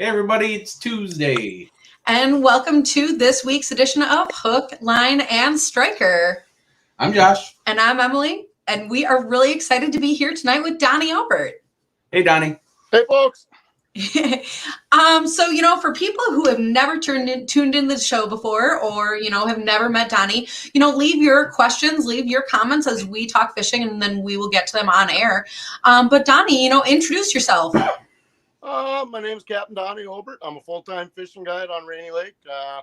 Hey everybody, it's Tuesday. And welcome to this week's edition of Hook, Line, and Striker. I'm Josh. And I'm Emily, and we are really excited to be here tonight with Donnie Albert. Hey Donnie. Hey folks. For people who have never tuned into the show before, or have never met Donnie, leave your questions, leave your comments as we talk fishing, and then we will get to them on air. But Donnie, introduce yourself. My name's Captain Donnie Albert. I'm a full-time fishing guide on Rainy Lake. I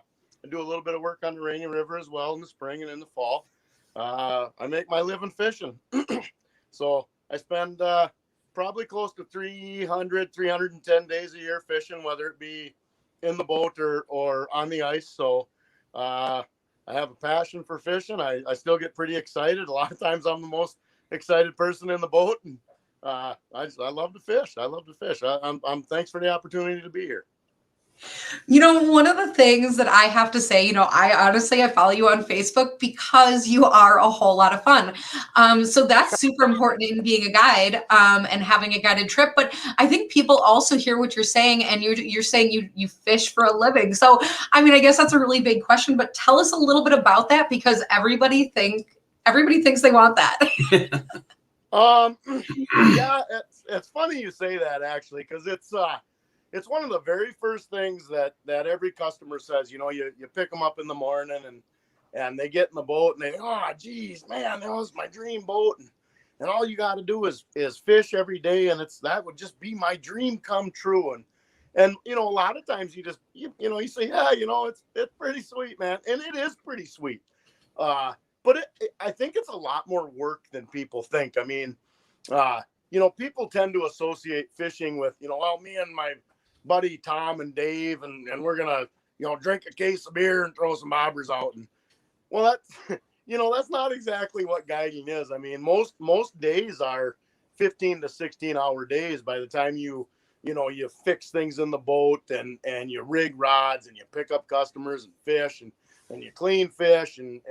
do a little bit of work on the Rainy River as well in the spring and in the fall. I make my living fishing. So I spend probably close to 310 days a year fishing, whether it be in the boat or on the ice. So I have a passion for fishing. I still get pretty excited. A lot of times I'm the most excited person in the boat. And I love to fish. I'm thanks for the opportunity to be here. One of the things that I have to say, I follow you on Facebook because you are a whole lot of fun. So that's super important in being a guide and having a guided trip. But I think people also hear what you're saying, and you're saying you fish for a living. So, I guess that's a really big question, but tell us a little bit about that, because everybody thinks they want that. Yeah, it's funny you say that, actually, because it's one of the very first things that every customer says. You pick them up in the morning and they get in the boat and they, oh, geez, man, that was my dream boat. And all you got to do is fish every day. And that would just be my dream come true. And a lot of times you say, yeah, it's pretty sweet, man. And it is pretty sweet. But I think it's a lot more work than people think. People tend to associate fishing with, me and my buddy Tom and Dave, and we're gonna drink a case of beer and throw some bobbers out. And well, that's not exactly what guiding is. Most days are 15 to 16 hour days by the time you fix things in the boat and you rig rods and you pick up customers and fish and you clean fish and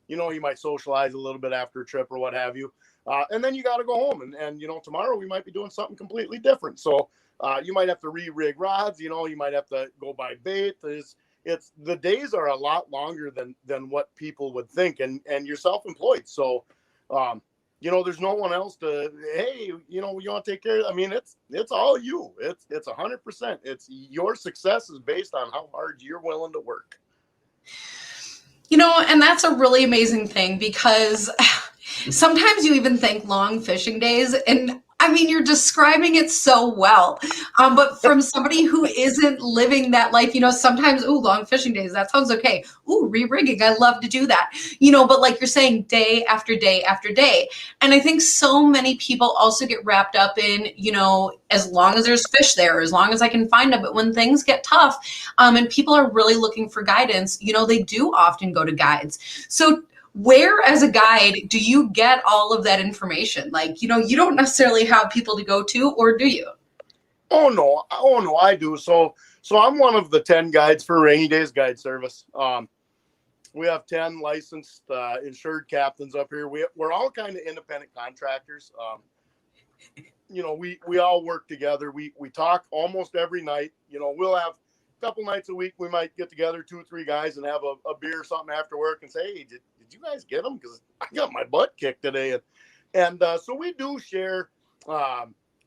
you might socialize a little bit after a trip or what have you. And then you got to go home and tomorrow we might be doing something completely different. So you might have to re-rig rods, you might have to go buy bait. It's the days are a lot longer than what people would think. And you're self-employed. So, there's no one else to, hey, you want to take care of it. It's all you. It's 100%. It's your success is based on how hard you're willing to work. And that's a really amazing thing, because sometimes you even think long fishing days, and you're describing it so well. But from somebody who isn't living that life, sometimes, long fishing days, that sounds okay. Re-rigging, I love to do that. But like you're saying, day after day after day. And I think so many people also get wrapped up in, as long as there's fish there, as long as I can find them. But when things get tough, and people are really looking for guidance, they do often go to guides. So where, as a guide, do you get all of that information? Like, you don't necessarily have people to go to, or do you? Oh no, I do. So I'm one of the 10 guides for Rainy Daze Guide Service. We have 10 licensed, insured captains up here. We're all kind of independent contractors. We all work together. We talk almost every night. We'll have a couple nights a week. We might get together, 2 or 3 guys, and have a beer or something after work and say, hey, did you guys get them? Because I got my butt kicked today. And so we do share.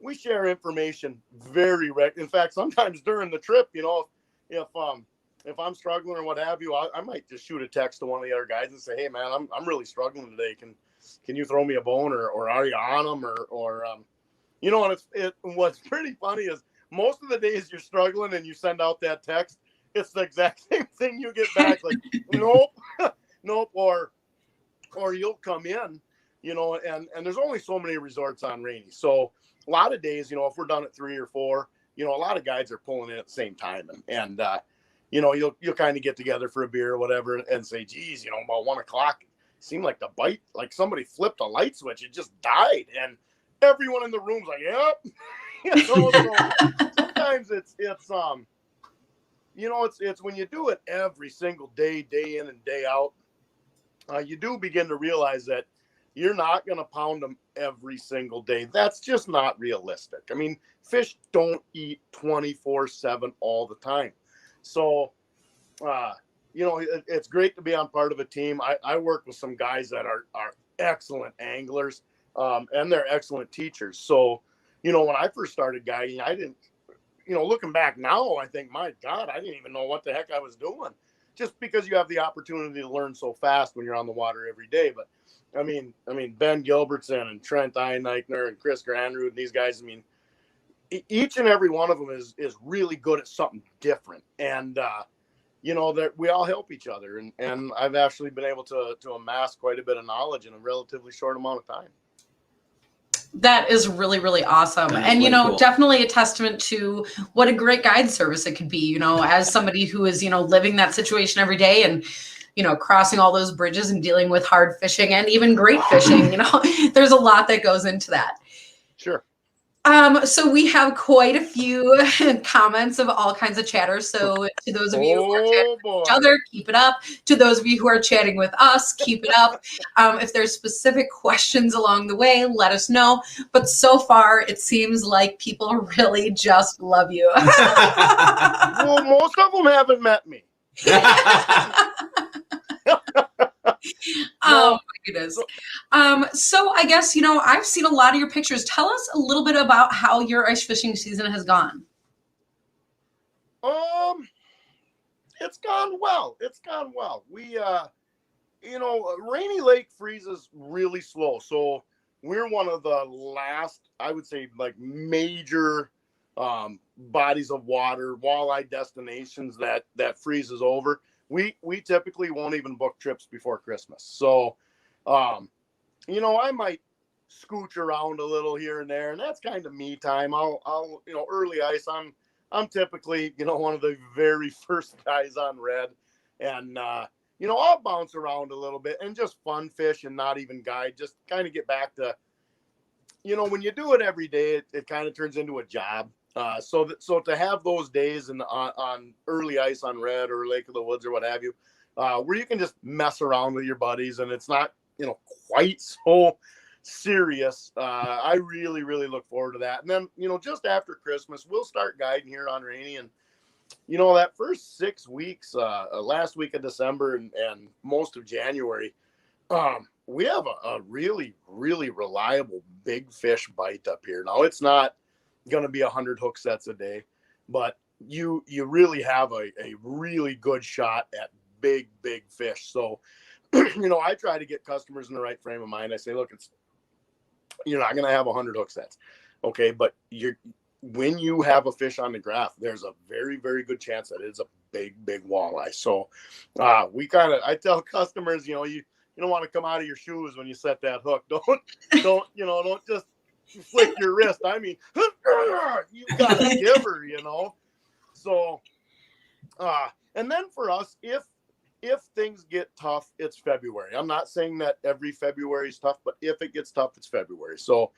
We share information very in fact, sometimes during the trip, if I'm struggling or what have you, I might just shoot a text to one of the other guys and say, hey man, I'm really struggling today. Can you throw me a bone, or are you on them, or and what's pretty funny is most of the days you're struggling and you send out that text, it's the exact same thing you get back, like nope, nope, or you'll come in, and there's only so many resorts on Rainy. So a lot of days, if we're done at 3 or 4, a lot of guides are pulling in at the same time. And you'll kind of get together for a beer or whatever and say, geez, about 1 o'clock, it seemed like the bite, like somebody flipped a light switch. It just died. And everyone in the room's like, yep. So sometimes it's when you do it every single day, day in and day out, you do begin to realize that, you're not going to pound them every single day. That's just not realistic. I mean, fish don't eat 24/7 all the time. So, you know, it's great to be on part of a team. I work with some guys that are excellent anglers, and they're excellent teachers. So, you know, when I first started guiding, I didn't, you know, looking back now, I think, my God, I didn't even know what the heck I was doing, just because you have the opportunity to learn so fast when you're on the water every day. But I mean, Ben Gilbertson and Trent Eineichner and Chris Granrud and these guys, I mean, each and every one of them is really good at something different. And, you know, that we all help each other. And I've actually been able to amass quite a bit of knowledge in a relatively short amount of time. That is really, really awesome. That's and, you really know, cool. Definitely a testament to what a great guide service it could be, you know, as somebody who is, you know, living that situation every day and, you know, crossing all those bridges and dealing with hard fishing and even great fishing, you know, there's a lot that goes into that. Sure. So we have quite a few comments of all kinds of chatter. So to those of you who are chatting with each other, keep it up. To those of you who are chatting with us, keep it up. If there's specific questions along the way, let us know. But so far, it seems like people really just love you. Well, most of them haven't met me. Oh my goodness. So I guess, you know, I've seen a lot of your pictures. Tell us a little bit about how your ice fishing season has gone. It's gone well. We, you know, Rainy Lake freezes really slow. So we're one of the last, I would say, like major bodies of water, walleye destinations that freezes over. We typically won't even book trips before Christmas. So, you know, I might scooch around a little here and there, and that's kind of me time. I'll you know, early ice. I'm typically, you know, one of the very first guys on red, and you know, I'll bounce around a little bit and just fun fish and not even guide. Just kind of get back to, you know, when you do it every day, it kind of turns into a job. So to have those days on early ice on red or Lake of the Woods or what have you, where you can just mess around with your buddies and it's not, you know, quite so serious. I really, really look forward to that. And then, you know, just after Christmas, we'll start guiding here on Rainy. And, you know, that first 6 weeks, last week of December and most of January, we have a really, really reliable big fish bite up here. Now, it's not going to be 100 hook sets a day, but you really have a really good shot at big fish. So, you know, I try to get customers in the right frame of mind. I say, look, you're not going to have 100 hook sets. Okay. But when you have a fish on the graph, there's a very, very good chance that it's a big walleye. So, I tell customers, you know, you don't want to come out of your shoes when you set that hook. Don't just flick your wrist. I mean, you got to give her, you know. So, and then for us, if things get tough, it's February. I'm not saying that every February is tough, but if it gets tough, it's February. So,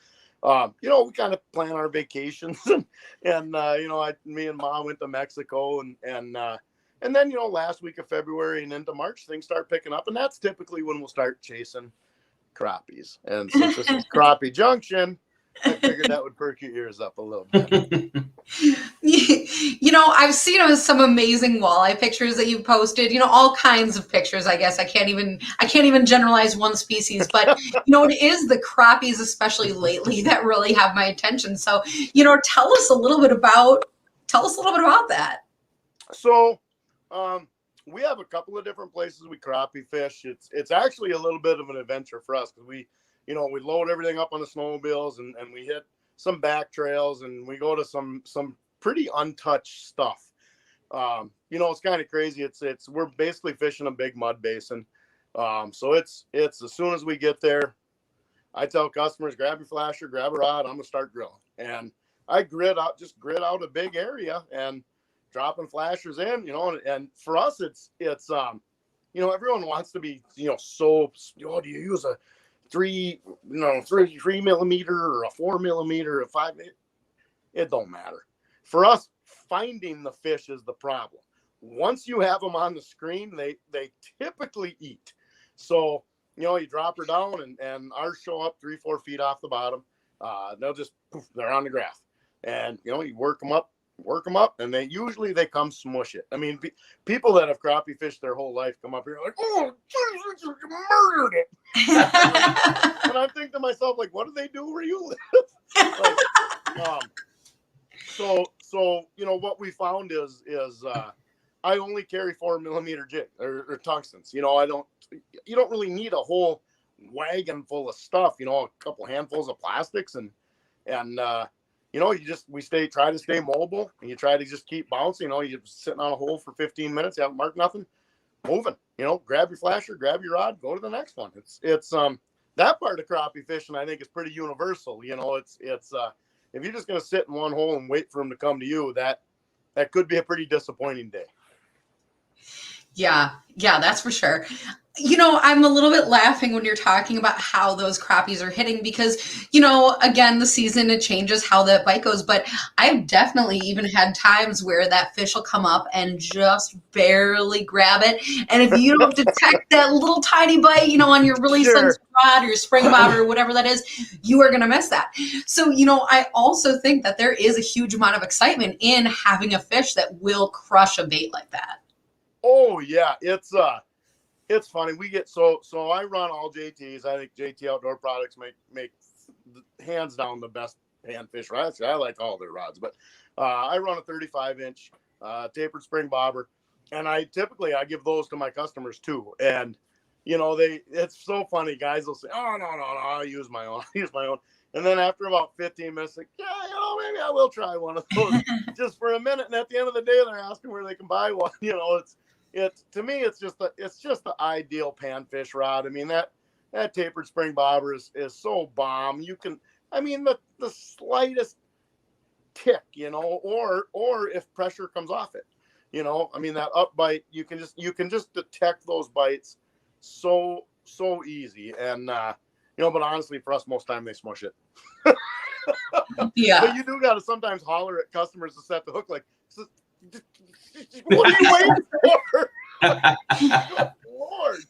you know, we kind of plan our vacations, and you know, me and Mom went to Mexico, and then, you know, last week of February and into March, things start picking up, and that's typically when we'll start chasing crappies. And since this is Crappie Junction, I figured that would perk your ears up a little bit. You know, I've seen some amazing walleye pictures that you've posted, you know, all kinds of pictures. I guess I can't even generalize one species, but you know, it is the crappies, especially lately, that really have my attention. So, you know, tell us a little bit about that. So, we have a couple of different places we crappie fish. It's actually a little bit of an adventure for us, because we load everything up on the snowmobiles and we hit some back trails and we go to some pretty untouched stuff. You know, it's kind of crazy. We're basically fishing a big mud basin. So it's as soon as we get there, I tell customers, grab your flasher, grab a rod, I'm gonna start drilling. And I grid out a big area and dropping flashers in, you know, and for us it's you know, everyone wants to be, you know, so, do you use a 3 millimeter or a 4 millimeter or 5? It don't matter. For us, finding the fish is the problem. Once you have them on the screen, they typically eat. So you drop her down and ours show up 3-4 feet off the bottom. They'll just poof, they're on the grass, and you work them up, and they usually come smush it. I mean, people that have crappie fished their whole life come up here like, oh Jesus, you murdered it. And I'm thinking to myself, like, what do they do where you live? Like, so what we found is I only carry 4mm jig or tungstens. You don't really need a whole wagon full of stuff. A couple handfuls of plastics and we try to stay mobile, and you try to just keep bouncing. You're sitting on a hole for 15 minutes, you haven't marked nothing, moving. Grab your flasher, grab your rod, go to the next one. It's that part of crappie fishing I think is pretty universal. It's if you're just gonna sit in one hole and wait for them to come to you, that could be a pretty disappointing day. Yeah, that's for sure. I'm a little bit laughing when you're talking about how those crappies are hitting because, again, the season, it changes how that bite goes. But I've definitely even had times where that fish will come up and just barely grab it. And if you don't detect that little tiny bite, on your really sensitive rod or your spring bobber or whatever that is, you are going to miss that. So, I also think that there is a huge amount of excitement in having a fish that will crush a bait like that. Oh yeah, it's funny. We get so I run all JTs. I think JT Outdoor Products make hands down the best panfish rods. I like all their rods, but I run a 35-inch tapered spring bobber, and I give those to my customers too. And it's so funny. Guys will say, "Oh no, I use my own. And then after about 15 minutes, like, yeah, maybe I will try one of those just for a minute. And at the end of the day, they're asking where they can buy one. It's to me, it's just the ideal panfish rod. I mean, that tapered spring bobber is so bomb. You can, the slightest tick, or if pressure comes off it, that up bite, you can just detect those bites so easy. And but honestly, for us, most time they smush it. Yeah. But you do got to sometimes holler at customers to set the hook, like, what are you waiting for? Good Lord.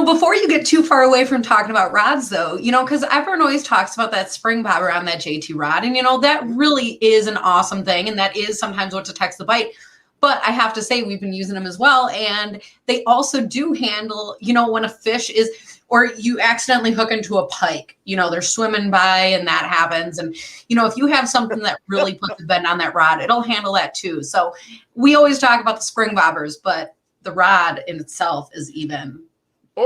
Before you get too far away from talking about rods, though, because everyone always talks about that spring bobber on that JT rod. And, that really is an awesome thing. And that is sometimes what detects the bite. But I have to say, we've been using them as well. And they also do handle, when a fish is, or you accidentally hook into a pike, they're swimming by and that happens. And, if you have something that really puts a bend on that rod, it'll handle that too. So we always talk about the spring bobbers, but the rod in itself is even.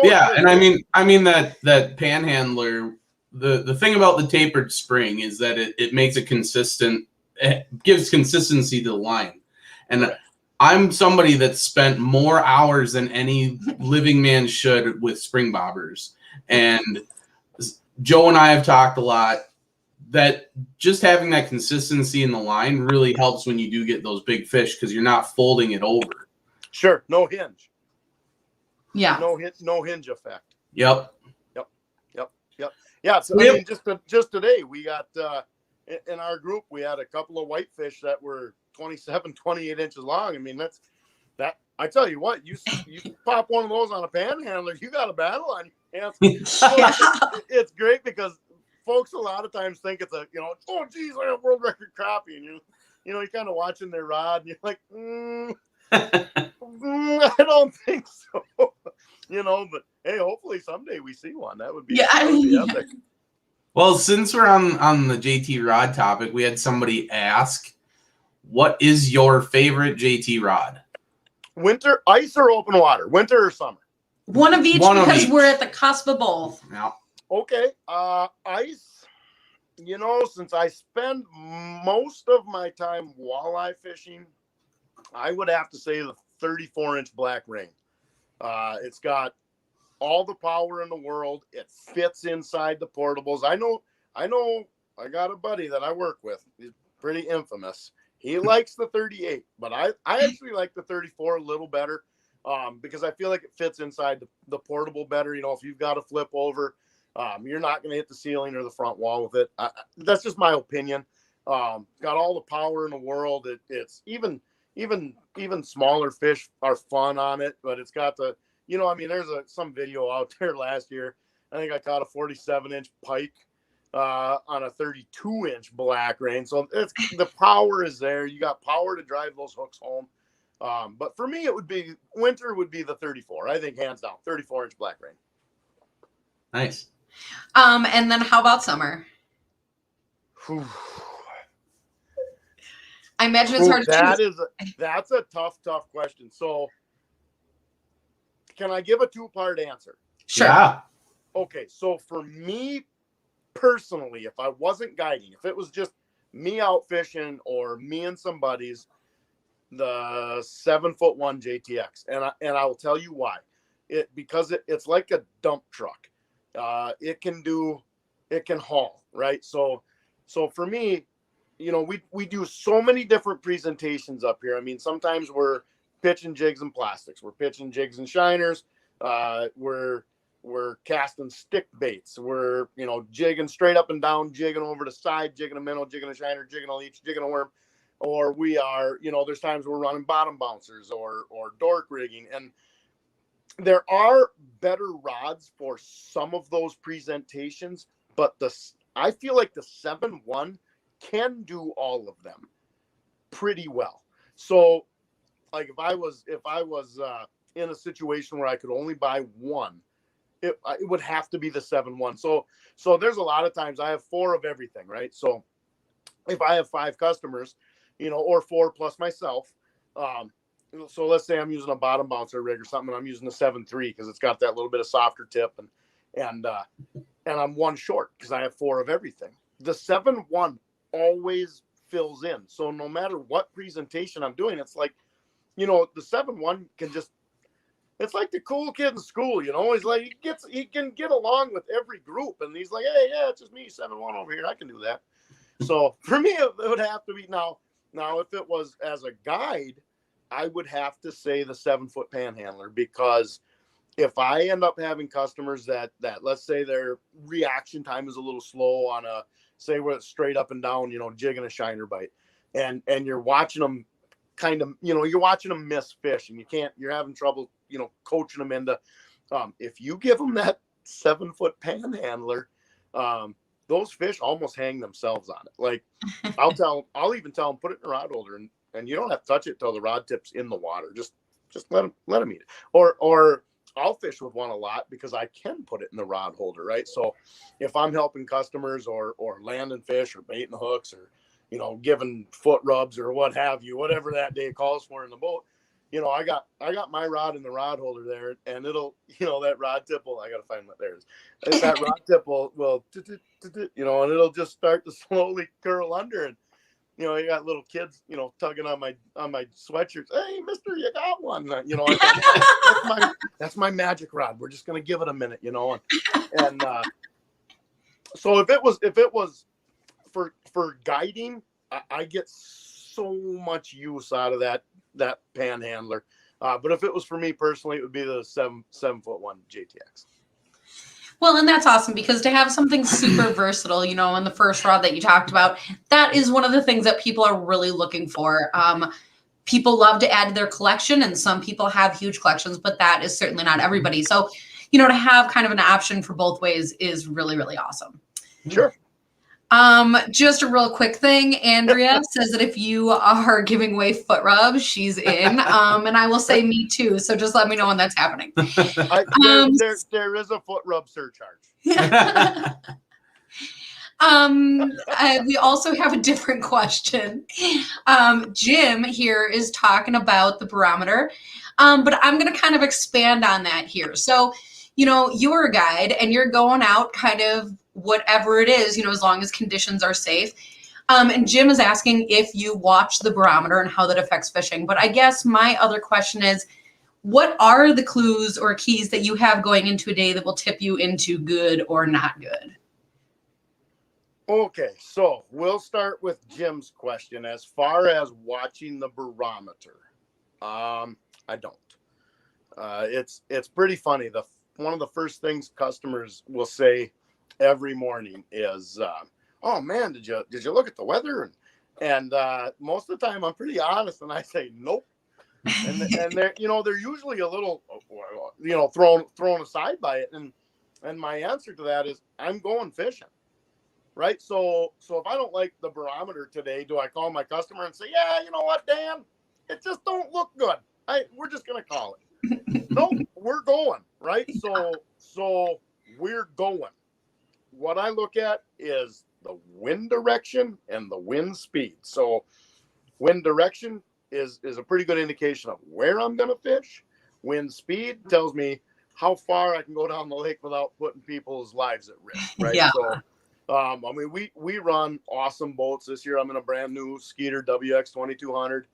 Yeah. And I mean that panhandler, the thing about the tapered spring is that it makes it consistent. It gives consistency to the line. And I'm somebody that spent more hours than any living man should with spring bobbers. And Joe and I have talked a lot that just having that consistency in the line really helps when you do get those big fish because you're not folding it over. Sure. No hinge. Yeah. No hinge effect. Yep. Yeah. So just today we got in our group, we had a couple of whitefish that were 27, 28 inches long. I mean, that I tell you what, you pop one of those on a panhandler, you got a battle on your hands. So it's great because folks a lot of times think it's oh geez, I have world record crappie, and you're kind of watching their rod and you're like, I don't think so. But hey, hopefully someday we see one. That would be epic. Well, since we're on the JT rod topic, we had somebody ask, what is your favorite JT rod? Winter, ice or open water? Winter or summer? One of each because we're at the cusp of both. Yeah. Okay. Ice, since I spend most of my time walleye fishing, I would have to say the 34-inch black ring. It's got all the power in the world. It fits inside the portables. I know I got a buddy that I work with. He's pretty infamous. He likes the 38, but I actually like the 34 a little better because I feel like it fits inside the portable better. If you've got to flip over, you're not going to hit the ceiling or the front wall with it. That's just my opinion. Got all the power in the world. It's even smaller fish are fun on it, but it's got the I mean, there's some video out there last year. I think I caught a 47-inch pike on a 32-inch black rain. So the power is there. You got power to drive those hooks home. But for me, winter would be the 34. I think hands down, 34-inch black rain. Nice. And then how about summer? Whew. I imagine it's hard to choose. That's a tough question. So can I give a 2-part answer? Sure. Yeah. Okay, so for me personally, if I wasn't guiding, if it was just me out fishing or me and some buddies, the 7'1" JTX, and I will tell you why. Because it's like a dump truck. It can haul, right? So for me, we do so many different presentations up here. I mean, sometimes we're pitching jigs and plastics. We're pitching jigs and shiners. We're casting stick baits. We're, jigging straight up and down, jigging over the side, jigging a minnow, jigging a shiner, jigging a leech, jigging a worm. Or we are, there's times we're running bottom bouncers or dork rigging. And there are better rods for some of those presentations, but I feel like the 7-1 can do all of them pretty well. So like if I was in a situation where I could only buy one, it would have to be the 7-1. So there's a lot of times I have 4 of everything, right? So if I have 5 customers, or 4 plus myself, so let's say I'm using a bottom bouncer rig or something, and I'm using the 7-3 because it's got that little bit of softer tip, and I'm one short because I have 4 of everything. The 7-1 always fills in. So no matter what presentation I'm doing, it's like, the 7-1 can just, it's like the cool kid in school, he's like, he can get along with every group, and he's like, hey, yeah, it's just me, 7-1 over here. I can do that. So for me, it would have to be now, if it was as a guide, I would have to say the 7-foot panhandler, because if I end up having customers that let's say their reaction time is a little slow on say we're straight up and down, jigging a shiner bite, and you're watching them kind of, you're watching them miss fish, and you're having trouble, coaching them into, if you give them that 7-foot panhandler, those fish almost hang themselves on it. Like I'll even tell them, put it in a rod holder, and you don't have to touch it till the rod tip's in the water. Just let them eat it. Or I'll fish with one a lot because I can put it in the rod holder, right? So if I'm helping customers or landing fish or baiting hooks or, giving foot rubs or what have you, whatever that day calls for in the boat, I got my rod in the rod holder there, and it'll, that rod tip will, I got to find what there is. That rod tip will, and it'll just start to slowly curl under, and, you got little kids, tugging on my sweatshirts. Hey, mister, you got one. That's my magic rod. We're just going to give it a minute, and so if it was for guiding, I get so much use out of that panhandler. But if it was for me personally, it would be the 7'1" JTX. Well, and that's awesome, because to have something super versatile, in the first rod that you talked about, that is one of the things that people are really looking for. People love to add to their collection, and some people have huge collections, but that is certainly not everybody. So, to have kind of an option for both ways is really, really awesome. Sure. Just a real quick thing. Andrea says that if you are giving away foot rubs, she's in. And I will say me too. So just let me know when that's happening. There is a foot rub surcharge. We also have a different question. Jim here is talking about the barometer. But I'm going to kind of expand on that here. So, you're a guide and you're going out kind of whatever it is, as long as conditions are safe. And Jim is asking if you watch the barometer and how that affects fishing. But I guess my other question is, what are the clues or keys that you have going into a day that will tip you into good or not good? Okay, so we'll start with Jim's question. As far as watching the barometer, I don't. It's pretty funny. One of the first things customers will say every morning is, "Oh man, did you look at the weather?" And most of the time I'm pretty honest, and I say nope. and they're they're usually a little thrown aside by it, and my answer to that is I'm going fishing, right? So if I don't like the barometer today, do I call my customer and say, yeah, you know what, Dan, it just don't look good, we're just gonna call it? No, we're going, right? So we're going. What I look at is the wind direction and the wind speed. So wind direction is a pretty good indication of where I'm going to fish. Wind speed tells me how far I can go down the lake without putting people's lives at risk, right? Yeah. So, I mean, we run awesome boats this year. I'm in a brand new Skeeter WX 2200,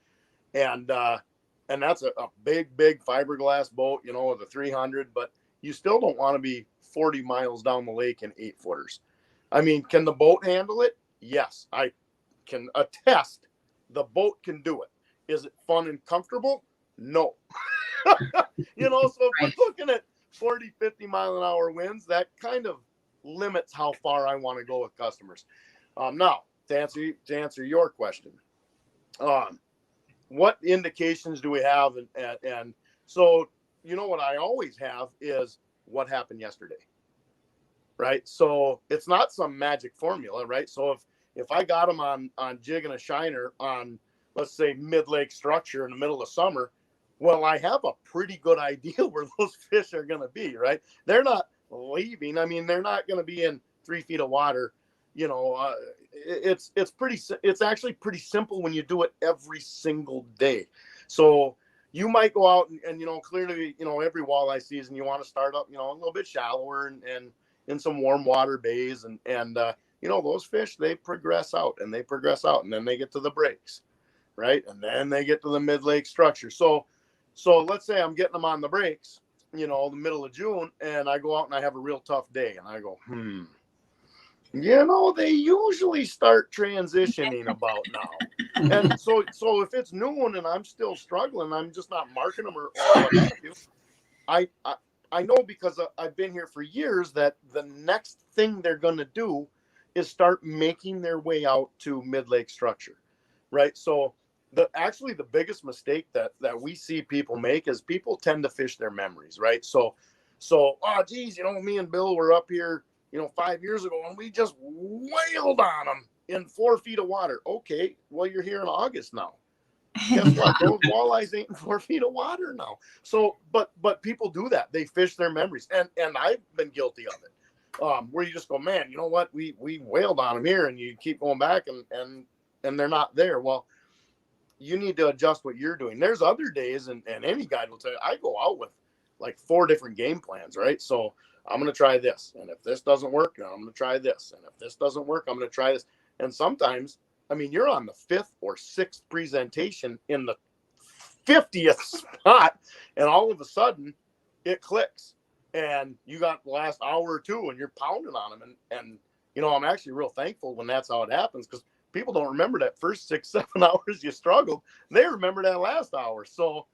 and that's a big fiberglass boat, with a 300, but you still don't want to be 40 miles down the lake in 8-footers. I mean, can the boat handle it? Yes, I can attest the boat can do it. Is it fun and comfortable? No. So if we're looking at 40, 50 mile an hour winds, that kind of limits how far I want to go with customers. Now, to answer your question, what indications do we have? And so, what I always have is what happened yesterday, right? So it's not some magic formula, right? So if I got them on jig and a shiner on, let's say, mid-lake structure in the middle of summer, well, I have a pretty good idea where those fish are going to be, right? They're not leaving. I mean, they're not going to be in 3 feet of water. It's actually pretty simple when you do it every single day. So you might go out and clearly, every walleye season, you want to start up, a little bit shallower and in some warm water bays. And those fish, they progress out and then they get to the breaks, right? And then they get to the mid-lake structure. So let's say I'm getting them on the breaks, the middle of June, and I go out and I have a real tough day and I go, they usually start transitioning about now. And so if it's noon and I'm still struggling, I'm just not marking them or what have you. I know because I've been here for years that the next thing they're going to do is start making their way out to mid-lake structure, right? So the biggest mistake that we see people make is people tend to fish their memories, right? So oh geez, me and Bill were up here 5 years ago and we just wailed on them in 4 feet of water. Okay, well, you're here in August now. Guess what? Those walleyes ain't in 4 feet of water now. So, but people do that. They fish their memories, and I've been guilty of it. Where you just go, man, you know what? We wailed on them here, and you keep going back, and they're not there. Well, you need to adjust what you're doing. There's other days, and any guide will tell you, I go out with like 4 different game plans, right? So I'm going to try this. And if this doesn't work, I'm going to try this. And if this doesn't work, I'm going to try this. And sometimes, I mean, you're on the 5th or 6th presentation in the 50th spot, and all of a sudden it clicks. And you got the last hour or two and you're pounding on them. And I'm actually real thankful when that's how it happens, because people don't remember that first 6-7 hours you struggled. They remember that last hour. So,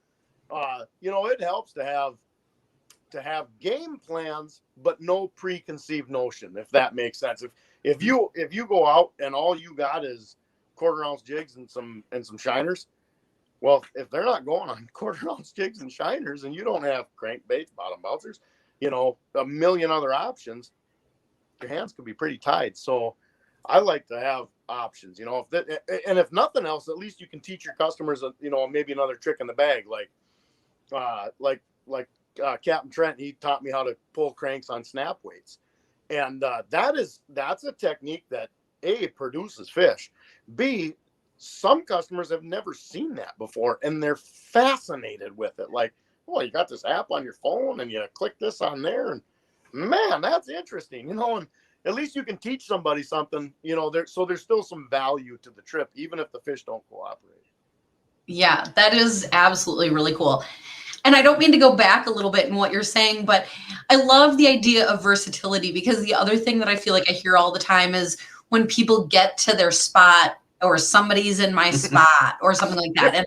it helps to have game plans, but no preconceived notion, if that makes sense. If you go out and all you got is 1/4 ounce jigs and some shiners, well, if they're not going on 1/4 ounce jigs and shiners and you don't have crankbaits, bottom bouncers, a million other options, your hands could be pretty tied. So I like to have options, and if nothing else, at least you can teach your customers, maybe another trick in the bag, like Captain Trent. He taught me how to pull cranks on snap weights, and that's a technique that A, produces fish, B, some customers have never seen that before and they're fascinated with it. Like, oh, you got this app on your phone and you click this on there, and man, that's interesting, and at least you can teach somebody something, so there's still some value to the trip, even if the fish don't cooperate. Yeah, that is absolutely really cool. And I don't mean to go back a little bit in what you're saying, but I love the idea of versatility, because the other thing that I feel like I hear all the time is when people get to their spot, or somebody's in my spot or something like that. And,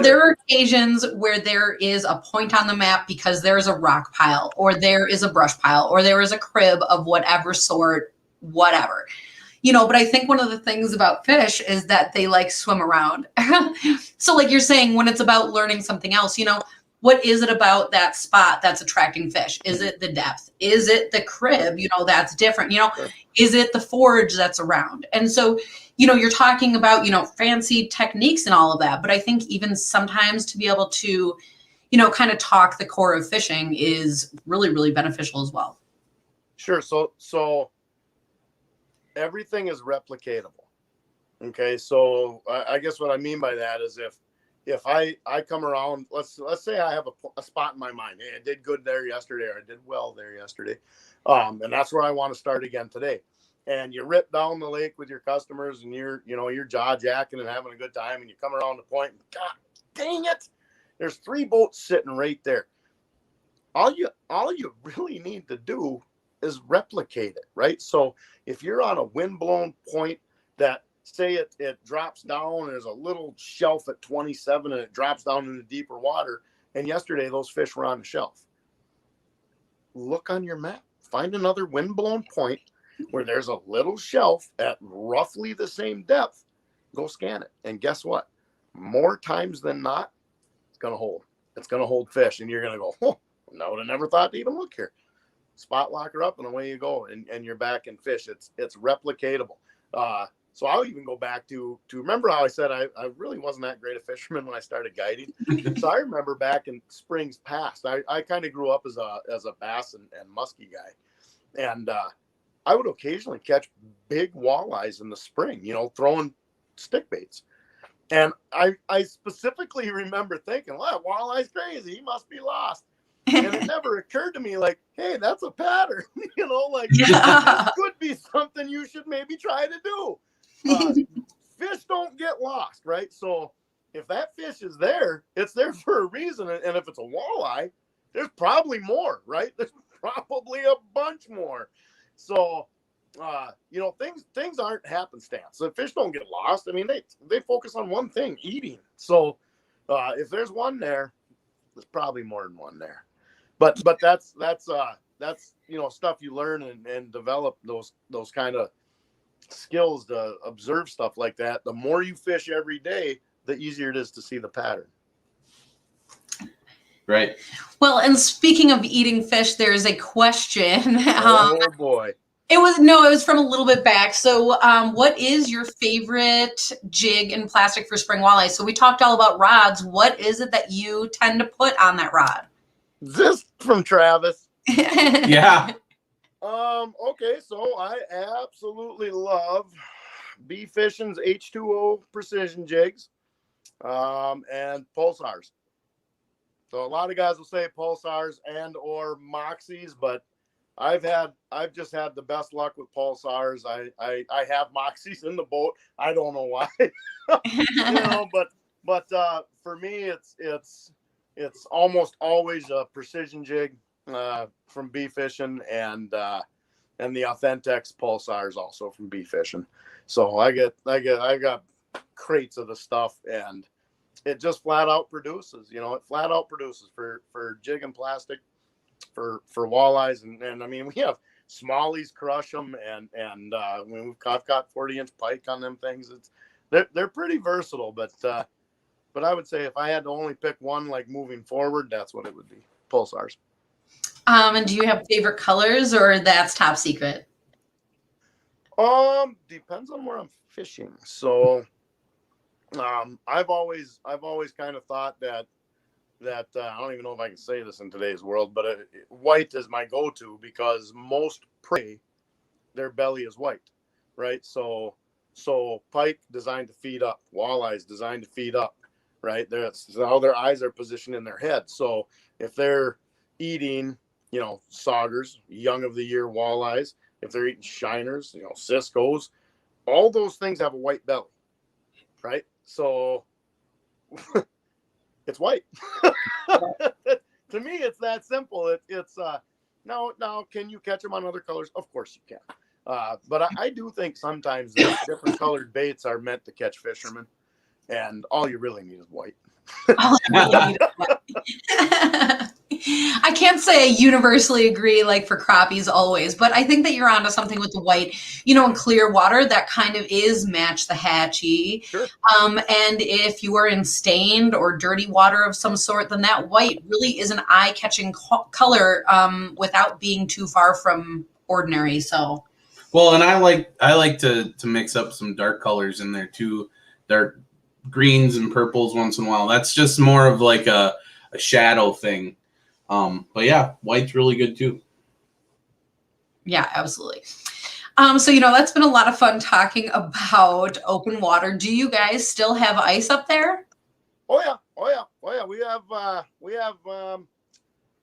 there are occasions where there is a point on the map because there is a rock pile, or there is a brush pile, or there is a crib of whatever sort, whatever. But I think one of the things about fish is that they like swim around. So like you're saying, when it's about learning something else, what is it about that spot that's attracting fish? Is it the depth? Is it the crib? That's different. Sure. Is it the forage that's around? And so, you're talking about, fancy techniques and all of that. But I think even sometimes to be able to, kind of talk the core of fishing is really, really beneficial as well. Sure. So everything is replicatable. Okay. So I guess what I mean by that is if I come around, let's say I have a spot in my mind. Hey, I did good there yesterday, or I did well there yesterday. And that's where I want to start again today. And you rip down the lake with your customers and you're jaw jacking and having a good time, and you come around the point and God dang it, there's 3 boats sitting right there. All you really need to do is replicate it, right? So if you're on a windblown point that, say it drops down, and there's a little shelf at 27 and it drops down into deeper water, and yesterday those fish were on the shelf. Look on your map, find another windblown point where there's a little shelf at roughly the same depth, go scan it. And guess what? More times than not, it's going to hold fish, and you're going to go, oh, I would have never thought to even look here. Spot locker up and away you go, and you're back in fish. It's replicatable. So I'll even go back to remember how I said I really wasn't that great a fisherman when I started guiding. So I remember back in springs past, I kind of grew up as a bass and muskie guy. And I would occasionally catch big walleyes in the spring, throwing stick baits. And I specifically remember thinking, well, that walleye's crazy. He must be lost. And it never occurred to me like, hey, that's a pattern, It could be something you should maybe try to do. Fish don't get lost, right? So if that fish is there, it's there for a reason. And if it's a walleye, there's probably more, right? There's probably a bunch more. So, things aren't happenstance. The fish don't get lost. I mean, they focus on one thing, eating. So if there's one there, there's probably more than one there. But that's stuff you learn and develop those kind of skills to observe stuff like that. The more you fish every day, the easier it is to see the pattern. Right. Well, and speaking of eating fish, there's a question. Oh boy. It was from a little bit back. So what is your favorite jig in plastic for spring walleye? So we talked all about rods. What is it that you tend to put on that rod? This from Travis. Yeah. Okay, so I absolutely love B Fishing's H2O precision jigs, and pulsars. So a lot of guys will say pulsars and or Moxies, but I've just had the best luck with pulsars. I have Moxies in the boat. I don't know why, but for me, it's almost always a precision jig from B Fishing, and the Authentics pulsars also from B Fishing. So I got crates of the stuff, and it just flat out produces. It flat out produces for jig and plastic, for walleyes, and I mean we have smallies crush them, and I've got 40-inch pike on them things. They're pretty versatile, but I would say if I had to only pick one, like moving forward, that's what it would be, pulsars. And do you have favorite colors, or that's top secret? Depends on where I'm fishing. So, I've always kind of thought that I don't even know if I can say this in today's world, but white is my go-to, because most prey, their belly is white, right? So pike designed to feed up, walleyes designed to feed up, right? That's how their eyes are positioned in their head. So if they're eating, saugers, young of the year walleyes, if they're eating shiners, Cisco's, all those things have a white belly, right? So it's white. To me, it's that simple. It's now can you catch them on other colors? Of course you can. But I do think sometimes the different colored baits are meant to catch fishermen, and all you really need is white. I can't can't say I universally agree, like for crappies always, but I think that you're onto something with the white, in clear water that kind of is match the hatchie. Sure. And if you are in stained or dirty water of some sort, then that white really is an eye-catching color without being too far from ordinary. So, well, and I like to mix up some dark colors in there too, dark greens and purples once in a while. That's just more of like a shadow thing. But yeah, white's really good too. Yeah, absolutely. So, that's been a lot of fun talking about open water. Do you guys still have ice up there? Oh yeah. We have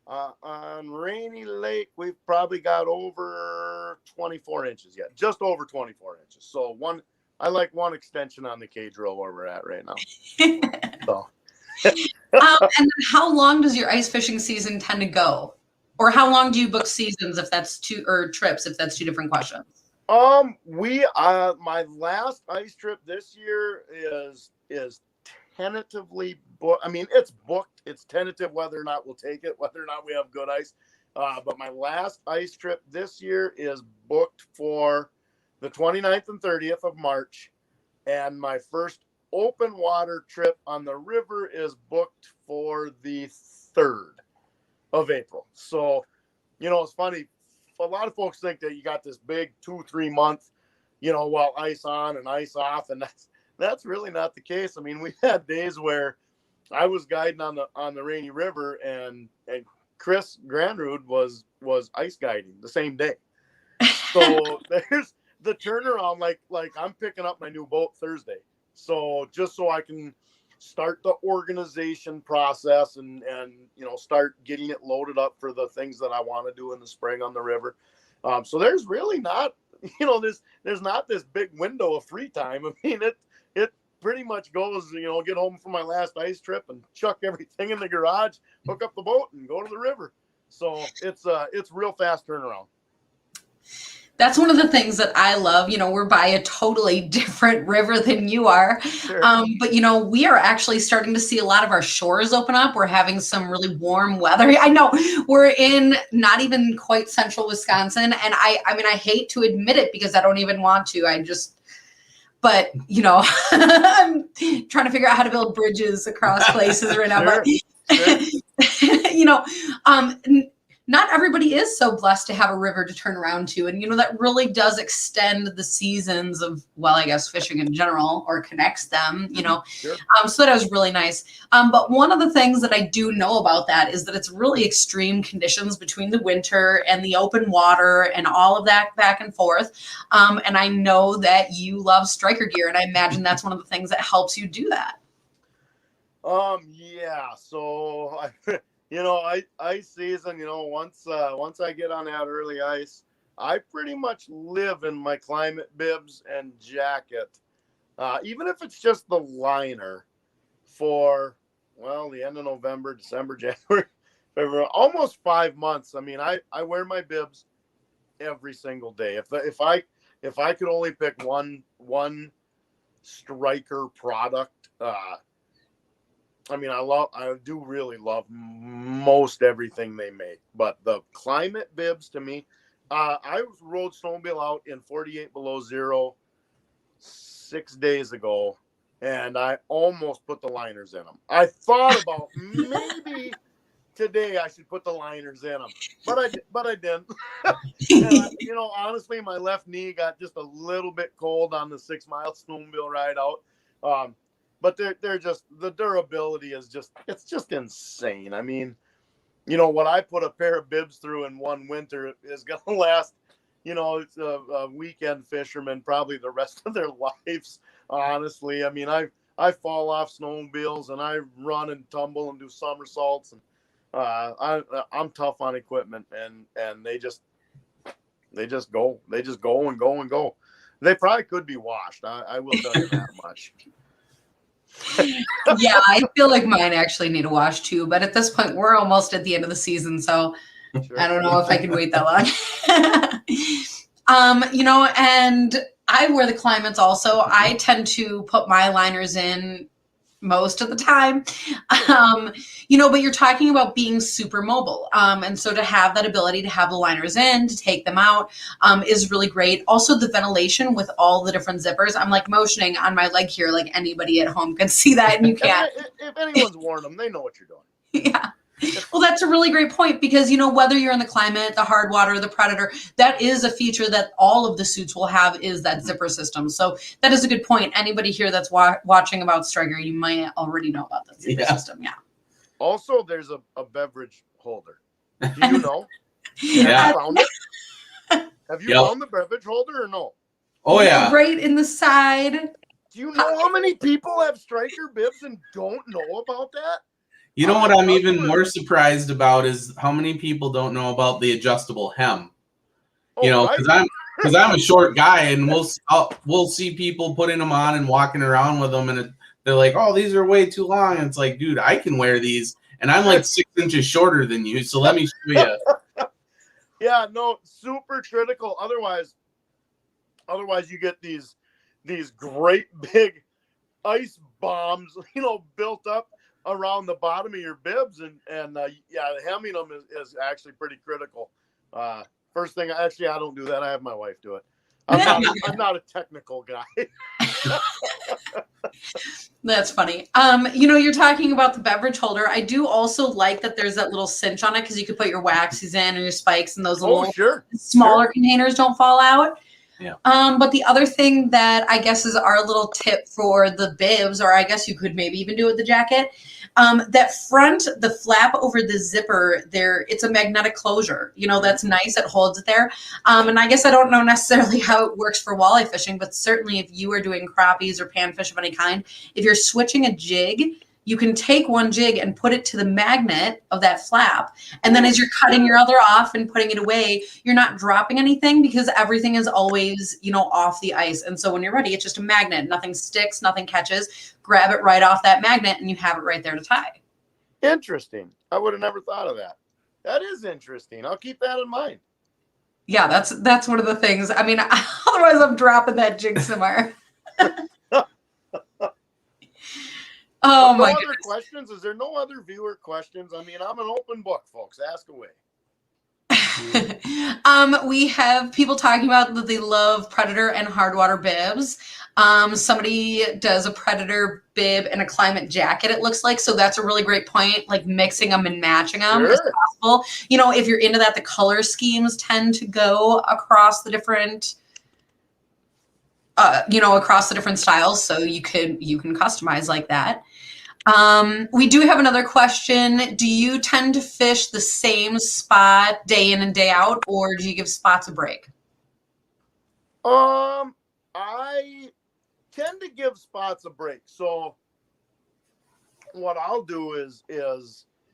on Rainy Lake, we've probably got over 24 inches yet, just over 24 inches. So I like one extension on the cage row where we're at right now. So. And then how long does your ice fishing season tend to go? Or how long do you book seasons if that's trips, if that's two different questions? My last ice trip this year is tentatively booked. I mean, it's booked. It's tentative whether or not we'll take it, whether or not we have good ice. But my last ice trip this year is booked for the 29th and 30th of March. And my first open water trip on the river is booked for the 3rd of April. So, it's funny. A lot of folks think that you got this big 2-3 month, while ice on and ice off. And that's really not the case. I mean, we had days where I was guiding on the Rainy River and Chris Granrud was ice guiding the same day. So there's the turnaround, like I'm picking up my new boat Thursday. So just so I can start the organization process and start getting it loaded up for the things that I want to do in the spring on the river. So there's really not, there's not this big window of free time. I mean, it pretty much goes, get home from my last ice trip and chuck everything in the garage, hook up the boat and go to the river. So it's real fast turnaround. That's one of the things that I love. We're by a totally different river than you are. Sure. But, we are actually starting to see a lot of our shores open up. We're having some really warm weather. I know we're in not even quite central Wisconsin. And I mean, I hate to admit it because I don't even want to. But, I'm trying to figure out how to build bridges across places right now. Sure. But, not everybody is so blessed to have a river to turn around to. And, that really does extend the seasons of, I guess fishing in general, or connects them, Sure. So that was really nice. But one of the things that I do know about that is that it's really extreme conditions between the winter and the open water and all of that back and forth. And I know that you love striker gear, and I imagine that's one of the things that helps you do that. Yeah. So ice season, once I get on that early ice, I pretty much live in my climate bibs and jacket. Even if it's just the liner for, the end of November, December, January, February, almost 5 months. I mean, I wear my bibs every single day. If I could only pick one striker product, I mean, I do really love most everything they make, but the climate bibs to me, I rode snowmobile out in 48 below zero 6 days ago, and I almost put the liners in them. I thought about maybe today I should put the liners in them, but I didn't. And honestly, my left knee got just a little bit cold on the 6 mile snowmobile ride out. But they're just, the durability is it's just insane. I mean, what I put a pair of bibs through in one winter is going to last, it's a weekend fisherman probably the rest of their lives, honestly. I mean, I fall off snowmobiles and I run and tumble and do somersaults, and I'm tough on equipment, and they just go and go and go. They probably could be washed. I will tell you that much. Yeah, I feel like mine actually need a wash too, but at this point we're almost at the end of the season, so sure. I don't know if I can wait that long. And I wear the climates also. I tend to put my liners in most of the time. But you're talking about being super mobile. And so to have that ability to have the liners in, to take them out, is really great. Also the ventilation with all the different zippers. I'm like motioning on my leg here, like anybody at home can see that, and you can't. If anyone's worn them, they know what you're doing. Yeah. Well, that's a really great point because, whether you're in the Climate, the Hard Water, the Predator, that is a feature that all of the suits will have is that zipper system. So that is a good point. Anybody here that's watching about Striker, you might already know about that zipper system. Yeah. Also, there's a beverage holder. Do you know? Yeah. Have you found it? Have you found the beverage holder or no? Oh, yeah. Right in the side. Do you know how many people have Striker bibs and don't know about that? You know what I'm even more surprised about is how many people don't know about the adjustable hem. Because I'm a short guy, and we'll see people putting them on and walking around with them, and they're like, "Oh, these are way too long." And it's like, dude, I can wear these, and I'm like 6 inches shorter than you. So let me show you. Yeah, no, super critical. Otherwise, you get these great big ice bombs, built up around the bottom of your bibs, and hemming them is actually pretty critical. First thing, actually, I don't do that. I have my wife do it. I'm not a technical guy. That's funny. You're talking about the beverage holder. I do also like that there's that little cinch on it because you could put your waxies in and your spikes, and those little smaller containers don't fall out. Yeah. But the other thing that I guess is our little tip for the bibs, or I guess you could maybe even do it with the jacket, that front, the flap over the zipper there, it's a magnetic closure. That's nice. It holds it there. And I guess I don't know necessarily how it works for walleye fishing, but certainly if you are doing crappies or panfish of any kind, if you're switching a jig, you can take one jig and put it to the magnet of that flap. And then as you're cutting your other off and putting it away, you're not dropping anything because everything is always, off the ice. And so when you're ready, it's just a magnet. Nothing sticks, nothing catches. Grab it right off that magnet and you have it right there to tie. Interesting. I would have never thought of that. That is interesting. I'll keep that in mind. Yeah, that's one of the things. I mean, otherwise I'm dropping that jig somewhere. Oh my goodness. Other questions? Is there no other viewer questions? I mean, I'm an open book, folks. Ask away. We have people talking about that they love Predator and hard water bibs. Somebody does a Predator bib and a Climate jacket, it looks like. So that's a really great point, like mixing them and matching them is possible. If you're into that, the color schemes tend to go across the different across the different styles. So you can customize like that. We do have another question. Do you tend to fish the same spot day in and day out, or do you give spots a break? I tend to give spots a break. So what I'll do is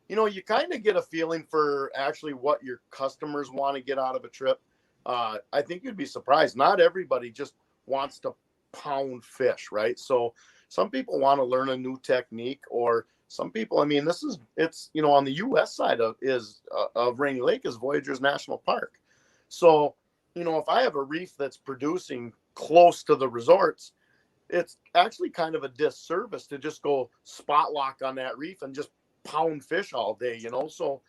you kind of get a feeling for actually what your customers want to get out of a trip. I think you'd be surprised. Not everybody just wants to pound fish, right? So some people want to learn a new technique, or some people, it's on the U.S. side of Rainy Lake is Voyageurs National Park. So, if I have a reef that's producing close to the resorts, it's actually kind of a disservice to just go spot lock on that reef and just pound fish all day, So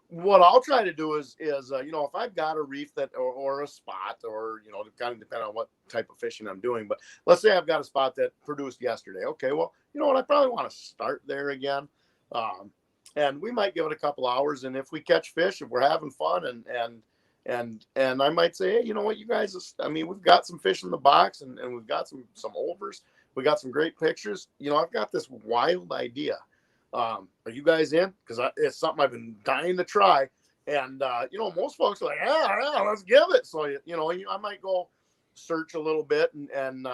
what I'll try to do is if I've got a reef that or a spot, or kind of depend on what type of fishing I'm doing, but let's say I've got a spot that produced yesterday. Okay, well, I probably want to start there again, and we might give it a couple hours, and if we catch fish, if we're having fun, and I might say, hey, you know what, you guys, we've got some fish in the box, and we've got some overs, we got some great pictures. I've got this wild idea. Are you guys in? Because it's something I've been dying to try. And, most folks are like, yeah, let's give it. So, I might go search a little bit. And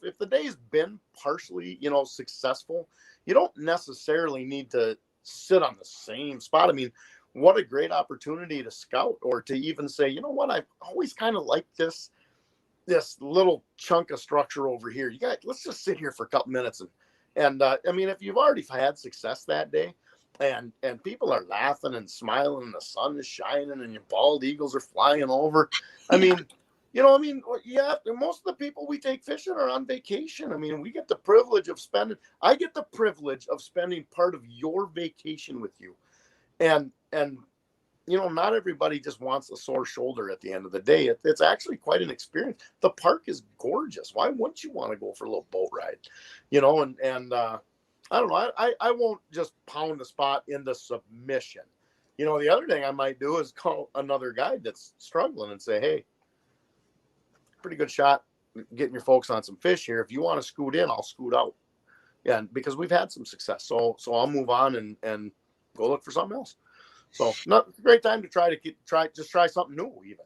if the day's been partially, successful, you don't necessarily need to sit on the same spot. What a great opportunity to scout, or to even say, you know what, I've always kind of liked this little chunk of structure over here. You guys, let's just sit here for a couple minutes and if you've already had success that day, and people are laughing and smiling, and the sun is shining, and your bald eagles are flying over, You know, I mean, yeah, most of the people we take fishing are on vacation. I mean, we get the privilege of I get the privilege of spending part of your vacation with you. And not everybody just wants a sore shoulder at the end of the day. It's actually quite an experience. The park is gorgeous. Why wouldn't you want to go for a little boat ride? And I don't know. I won't just pound the spot into submission. The other thing I might do is call another guide that's struggling and say, hey, pretty good shot getting your folks on some fish here. If you want to scoot in, I'll scoot out. Yeah, because we've had some success. So I'll move on and go look for something else. So not a great time to try something new even.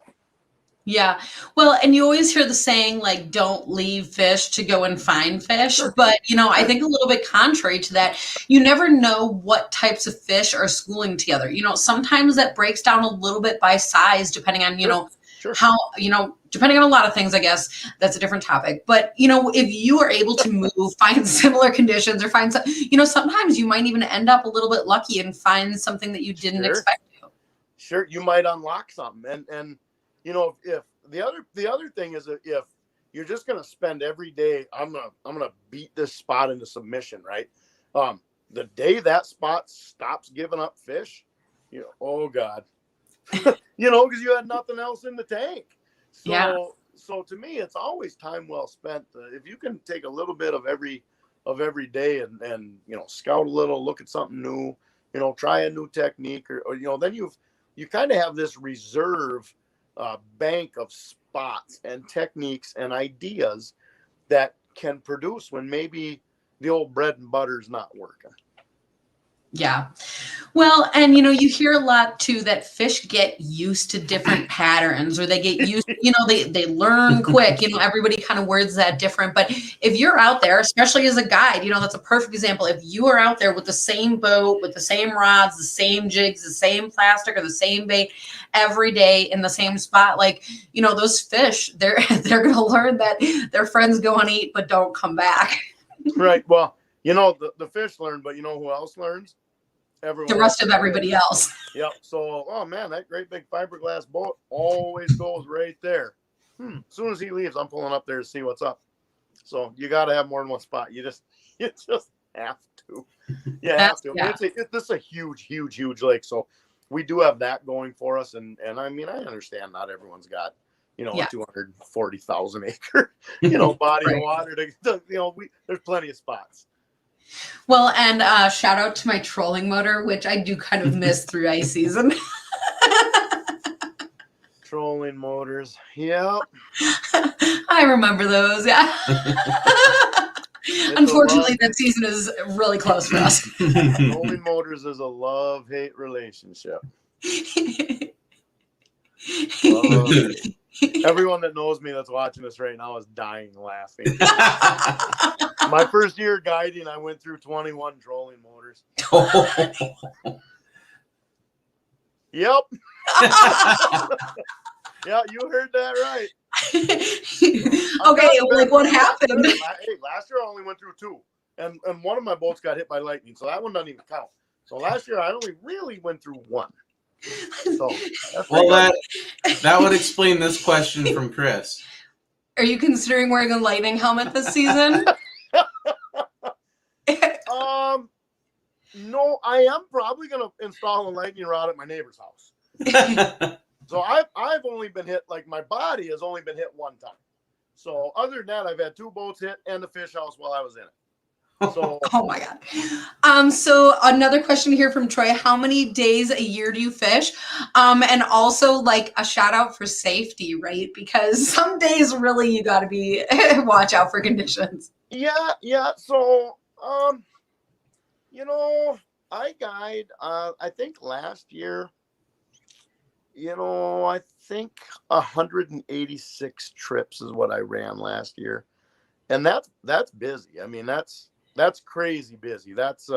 Yeah. Well, and you always hear the saying, like, don't leave fish to go and find fish. Sure. But, I think a little bit contrary to that, you never know what types of fish are schooling together. Sometimes that breaks down a little bit by size, depending on, Sure. how, depending on a lot of things, I guess that's a different topic. But, if you are able to move, find similar conditions or find some, sometimes you might even end up a little bit lucky and find something that you didn't expect to. Sure. You might unlock something. And if the other thing is that if you're just going to spend every day, I'm going to beat this spot into submission, right? The day that spot stops giving up fish, oh God, because you had nothing else in the tank. So, yeah. So to me, it's always time well spent. If you can take a little bit of every day and scout a little, look at something new, try a new technique or then you kind of have this reserve bank of spots and techniques and ideas that can produce when maybe the old bread and butter is not working. Yeah. Well, and you hear a lot too that fish get used to different patterns, or they get used, they learn quick. Everybody kind of words that different. But if you're out there, especially as a guide, that's a perfect example. If you are out there with the same boat, with the same rods, the same jigs, the same plastic, or the same bait every day in the same spot, like, those fish, they're going to learn that their friends go and eat, but don't come back. Right. Well, the fish learn, but who else learns? Everyone the rest of everybody else. Yep. So, oh man, that great big fiberglass boat always goes right there. As soon as he leaves, I'm pulling up there to see what's up. So you got to have more than one spot. You just have to. You have to. Yeah. This is a huge lake. So we do have that going for us. And I mean, I understand not everyone's got, a 240,000 acre, body of water there's plenty of spots. Well, and shout out to my trolling motor, which I do kind of miss through ice season. Trolling motors. Yep. I remember those. Yeah. Unfortunately, that season is really close for us. Trolling motors is a love-hate relationship. Everyone that knows me that's watching this right now is dying laughing. My first year guiding, I went through 21 trolling motors. Yep. Yeah, you heard that right. Okay, like what happened? Hey, last year I only went through 2, and one of my boats got hit by lightning, so that one doesn't even count. So last year I only really went through 1. So well, that would explain this question from Chris. Are you considering wearing a lightning helmet this season? No, I am probably going to install a lightning rod at my neighbor's house. So I've only been hit, like my body has only been hit 1 time. So other than that, I've had 2 boats hit and the fish house while I was in it. So oh my God. So another question here from Troy, how many days a year do you fish? And also like a shout out for safety, right? Because some days really you got to be watch out for conditions. Yeah. So, I guide, I think last year, I think 186 trips is what I ran last year. And that's busy. I mean, that's crazy busy. That's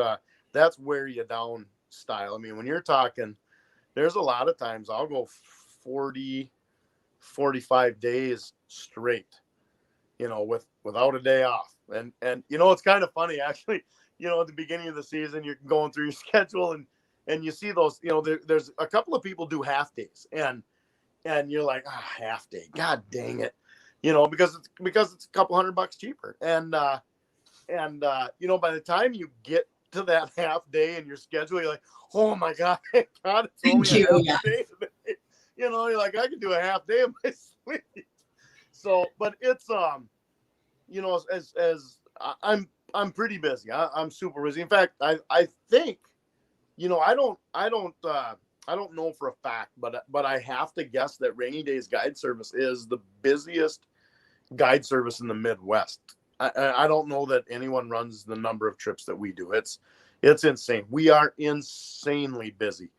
wear you down style. I mean, when you're talking, there's a lot of times I'll go 40, 45 days straight, without a day off. And it's kind of funny actually, at the beginning of the season, you're going through your schedule and you see those, there's a couple of people do half days and and you're like, half day, god dang it, you know, because it's a couple $100 cheaper. And you know, by the time you get to that half day in your schedule, you're like, oh my god, thank God, it's only Thank a you. half day today. You know, you're like, I can do a half day of my sleep. So, but it's you know, as I'm pretty busy. I'm super busy. In fact, I think, you know, I don't know for a fact, but I have to guess that Rainy Daze Guide Service is the busiest guide service in the Midwest. I don't know that anyone runs the number of trips that we do. It's insane. We are insanely busy.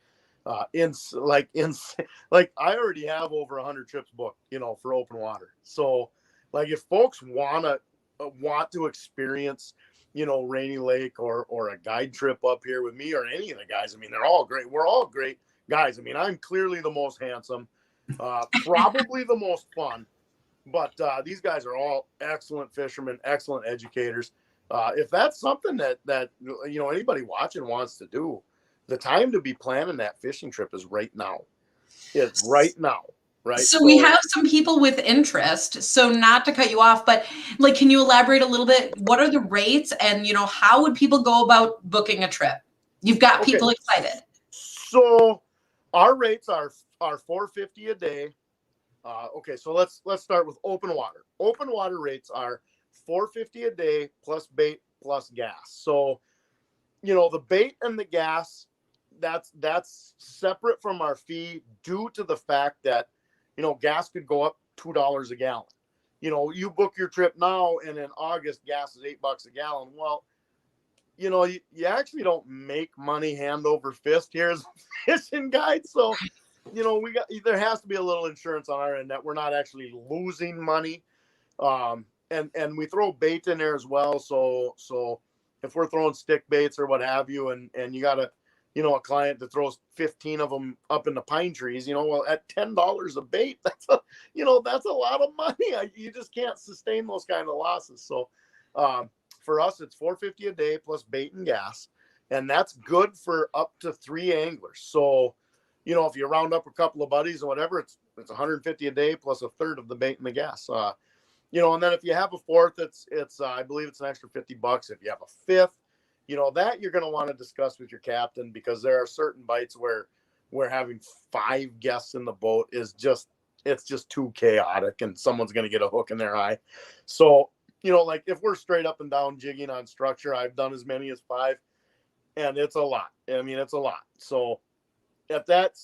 Like I already have over 100 trips booked, you know, for open water. So like if folks want to experience, you know, Rainy Lake or a guide trip up here with me or any of the guys, I mean, they're all great. We're all great guys. I mean, I'm clearly the most handsome, probably the most fun, but these guys are all excellent fishermen, excellent educators. If that's something that you know, anybody watching wants to do, the time to be planning that fishing trip is right now. It's right now, right? So we have some people with interest. So not to cut you off, but like, can you elaborate a little bit? What are the rates, and you know, how would people go about booking a trip? You've got people excited. So our rates are $450 a day. Okay, so let's start with open water. Open water rates are $450 a day plus bait plus gas. So, you know, the bait and the gas, that's separate from our fee due to the fact that, you know, gas could go up $2 a gallon. You know, you book your trip now and in August gas is $8 a gallon. Well, you know, you actually don't make money hand over fist here as a fishing guide. So, you know, there has to be a little insurance on our end that we're not actually losing money. And we throw bait in there as well. So if we're throwing stick baits or what have you, and you got a, you know, a client that throws 15 of them up in the pine trees, you know, well, at $10 a bait, that's a lot of money. You just can't sustain those kind of losses. So, for us, it's $450 a day plus bait and gas, and that's good for up to 3 anglers. So, you know, if you round up a couple of buddies or whatever, it's $150 a day plus a third of the bait and the gas. You know, and then if you have a fourth, it's I believe it's an extra $50. If you have a fifth, you know, that you're going to want to discuss with your captain, because there are certain bites where having 5 guests in the boat is just too chaotic, and someone's going to get a hook in their eye. So, you know, like if we're straight up and down jigging on structure, I've done as many as 5, and it's a lot. I mean, it's a lot. So at that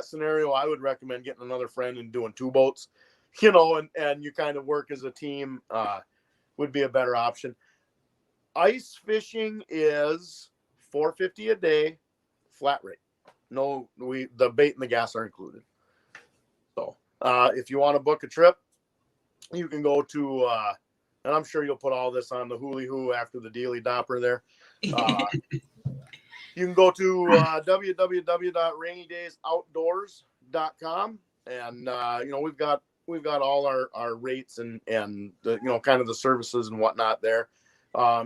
scenario, I would recommend getting another friend and doing 2 boats, you know, and you kind of work as a team, would be a better option. Ice fishing is $450 a day, flat rate. No, the bait and the gas are included. So if you want to book a trip, you can go to, and I'm sure you'll put all this on the Hooly Hoo after the Dealy Dopper there. You can go to www.rainydaysoutdoors.com, and you know, we've got all our rates and the, you know, kind of the services and whatnot there.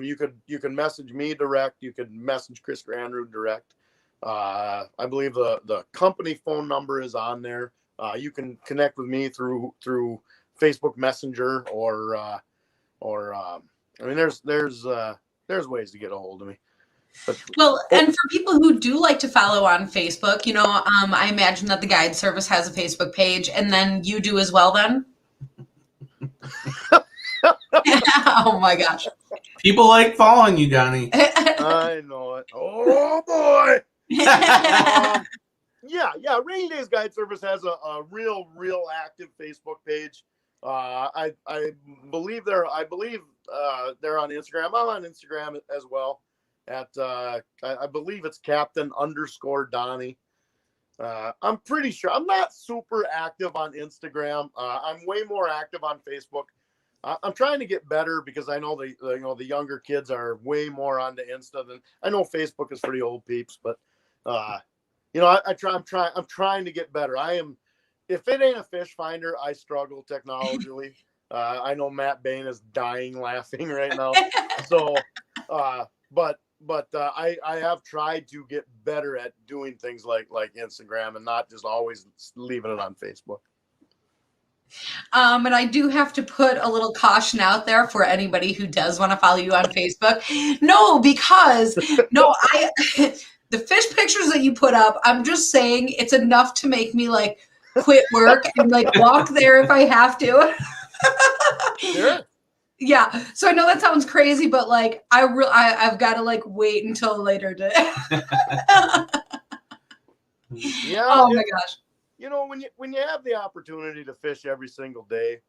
You can message me direct. You could message Chris Granrud direct. I believe the company phone number is on there. You can connect with me through Facebook Messenger or I mean, there's ways to get a hold of me. But, well, and for people who do like to follow on Facebook, you know, I imagine that the guide service has a Facebook page, and then you do as well then? Oh my gosh. People like following you, Donnie. I know it. Oh boy. Yeah. Rainy Daze Guide Service has a real active Facebook page. I believe they're on Instagram. I'm on Instagram as well at I believe it's Captain_Donnie. I'm pretty sure. I'm not super active on Instagram. I'm way more active on Facebook. I'm trying to get better, because I know the younger kids are way more onto Insta than I know. Facebook is for the old peeps, but you know, I'm trying to get better. If it ain't a fish finder, I struggle technologically. I know Matt Bain is dying laughing right now. So, but I have tried to get better at doing things like Instagram and not just always leaving it on Facebook. And I do have to put a little caution out there for anybody who does want to follow you on Facebook. No, because I the fish pictures that you put up, I'm just saying it's enough to make me like quit work and like walk there if I have to. Sure. Yeah. So I know that sounds crazy, but like I've got to like wait until a later day. Yeah. Oh my gosh. You know, when you have the opportunity to fish every single day,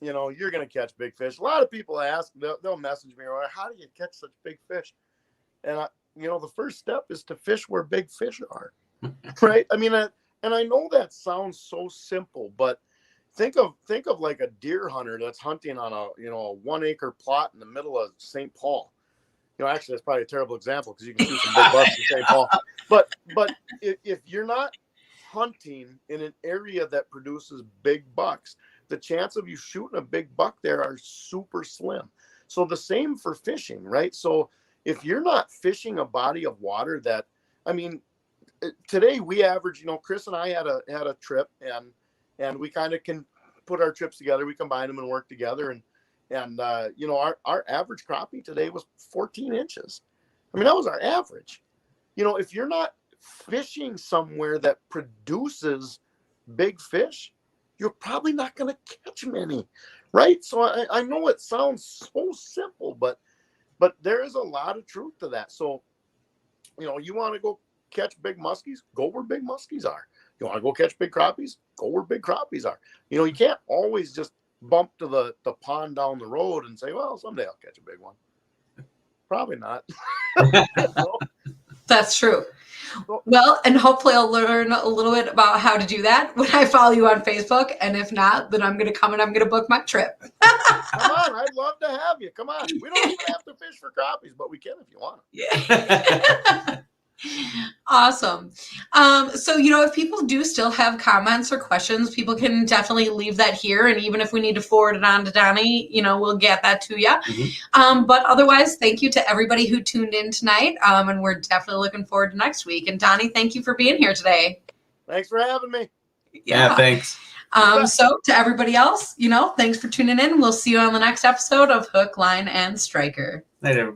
you know, you're going to catch big fish. A lot of people ask, they'll message me, how do you catch such big fish? And you know, the first step is to fish where big fish are, right? I mean, and I know that sounds so simple, but think of like a deer hunter that's hunting on a 1 acre plot in the middle of St. Paul. You know, actually, that's probably a terrible example because you can shoot some big bucks in St. Paul. But if you're not hunting in an area that produces big bucks, the chance of you shooting a big buck there are super slim. So the same for fishing, right? So if you're not fishing a body of water that, I mean, today we average, you know, Chris and I had a trip and we kind of can put our trips together. We combine them and work together. And you know, our average crappie today was 14 inches. I mean, that was our average. You know, if you're not fishing somewhere that produces big fish, you're probably not going to catch many, right? So I know it sounds so simple, but there is a lot of truth to that. So, you know, you want to go catch big muskies, go where big muskies are. You want to go catch big crappies, go where big crappies are. You know, you can't always just bump to the pond down the road and say, well, someday I'll catch a big one. Probably not. You know? That's true. Well, and hopefully I'll learn a little bit about how to do that when I follow you on Facebook. And if not, then I'm going to come and I'm going to book my trip. Come on. I'd love to have you. Come on. We don't even have to fish for crappies, but we can if you want. Yeah. Awesome. So, you know, if people do still have comments or questions, people can definitely leave that here. And even if we need to forward it on to Donnie, you know, we'll get that to you. Mm-hmm. But otherwise, thank you to everybody who tuned in tonight. And we're definitely looking forward to next week. And Donnie, thank you for being here today. Thanks for having me. Yeah, thanks. So to everybody else, you know, thanks for tuning in. We'll see you on the next episode of Hook, Line, and Striker. Night, everybody.